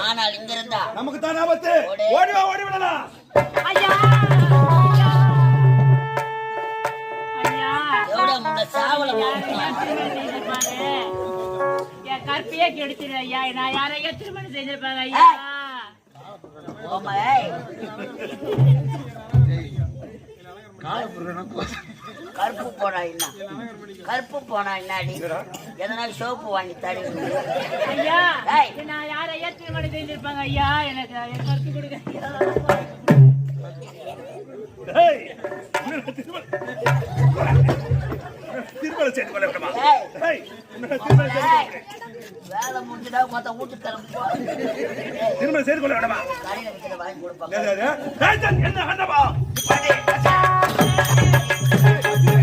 ஆனால் இங்க இருந்தா நமக்கு தான் ஆபத்து. ஓடி வா, ஓடி விடலாம். ஐயா ஐயா எவ்வளவு முன்ன சாவல என் கற்பியே கெடுத்துரு ஐயா. நான் யாரையா திருமணம் செஞ்சிருப்பாங்க ஐயா. கருப்பு போனா என்ன, கருப்பு போனா என்னாடி, எதனால சோப்பு வாங்கி தடி ஐயா. நான் யாரையா திருமணம் செஞ்சிருப்பாங்க ஐயா. எனக்கு என் கருத்து கொடுங்க ஐயா. திருமணம் செய்து கொள்ள விடுமா? வேலை முடிஞ்சுடா மொத்த வீட்டு கிளம்பு. திருமணம் செய்து கொள்ள விடுமா? கடையில் இருக்கிற வாங்கி கொடுப்பாங்க. என்ன